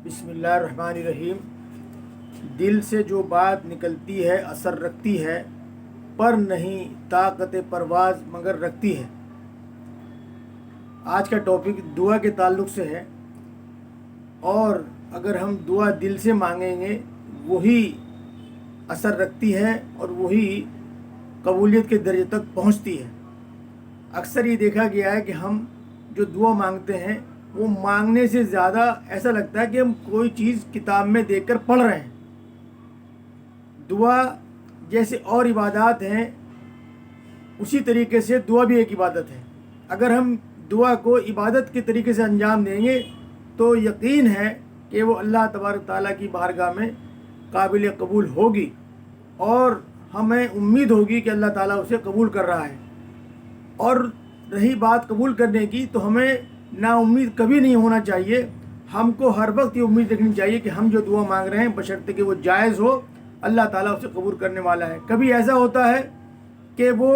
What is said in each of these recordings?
बिस्मिल्लाहिर्रहमानिर्रहीम। दिल से जो बात निकलती है असर रखती है, पर नहीं ताकत परवाज़ मगर रखती है। आज का टॉपिक दुआ के ताल्लुक़ से है, और अगर हम दुआ दिल से मांगेंगे वही असर रखती है और वही कबूलियत के दर्जे तक पहुंचती है। अक्सर ये देखा गया है कि हम जो दुआ मांगते हैं वो मांगने से ज़्यादा ऐसा लगता है कि हम कोई चीज़ किताब में देखकर पढ़ रहे हैं। दुआ जैसे और इबादत हैं उसी तरीके से दुआ भी एक इबादत है। अगर हम दुआ को इबादत के तरीके से अंजाम देंगे तो यकीन है कि वो अल्लाह तबारक ताला की बारगाह में काबिल कबूल होगी, और हमें उम्मीद होगी कि अल्लाह ताला उसे कबूल कर रहा है। और रही बात कबूल करने की, तो हमें नाउम्मीद कभी नहीं होना चाहिए। हमको हर वक्त ये उम्मीद रखनी चाहिए कि हम जो दुआ मांग रहे हैं बशर्ते कि वो जायज़ हो, अल्लाह ताला उसे कबूल करने वाला है। कभी ऐसा होता है कि वो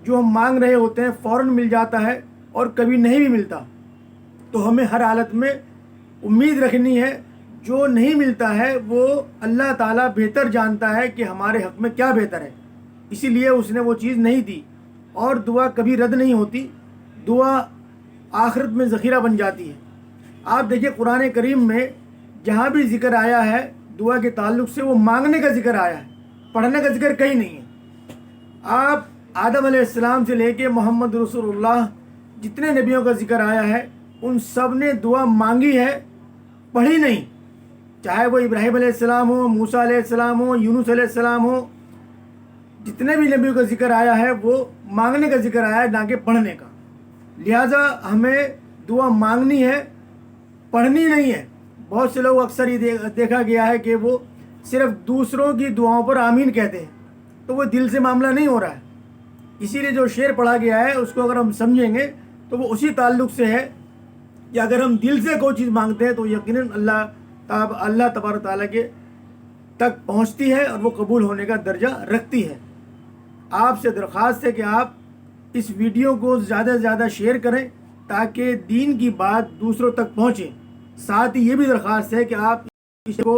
जो हम मांग रहे होते हैं फ़ौरन मिल जाता है और कभी नहीं भी मिलता, तो हमें हर हालत में उम्मीद रखनी है। जो नहीं मिलता है वो अल्लाह ताला बेहतर जानता है कि हमारे हक़ में क्या बेहतर है, इसीलिए उसने वो चीज़ नहीं दी। और दुआ कभी रद्द नहीं होती, दुआ आखिरत में ज़ख़ीरा बन जाती है। आप देखिए कुरान करीम में जहाँ भी ज़िक्र आया है दुआ के ताल्लुक़ से, वो मांगने का ज़िक्र आया है, पढ़ने का ज़िक्र कहीं नहीं है। आप आदम अलैहिस्सलाम से लेके मोहम्मद रसूलुल्लाह जितने नबियों का ज़िक्र आया है उन सब ने दुआ मांगी है, पढ़ी नहीं। चाहे वो इब्राहिम अलैहिस्सलाम हो, मूसा अलैहिस्सलाम हो, यूनुस अलैहिस्सलाम हो, जितने भी नबियों का ज़िक्र आया है वो मांगने का ज़िक्र आया है, ना कि पढ़ने का। लिहाजा हमें दुआ मांगनी है, पढ़नी नहीं है। बहुत से लोग अक्सर ये देखा गया है कि वो सिर्फ दूसरों की दुआओं पर आमीन कहते हैं, तो वो दिल से मामला नहीं हो रहा है। इसीलिए जो शेर पढ़ा गया है उसको अगर हम समझेंगे तो वो उसी ताल्लुक़ से है कि अगर हम दिल से कोई चीज़ मांगते हैं तो यकीनन अल्लाह तबारक ताला के तक पहुंचती है और वो कबूल होने का दर्जा रखती है। आपसे दरख्वास्त है कि आप इस वीडियो को ज़्यादा से ज़्यादा शेयर करें ताकि दीन की बात दूसरों तक पहुँचे। साथ ही ये भी दरख्वास्त है कि आप इसको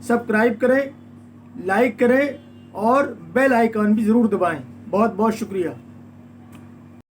सब्सक्राइब करें, लाइक करें और बेल आइकन भी ज़रूर दबाएं। बहुत बहुत शुक्रिया।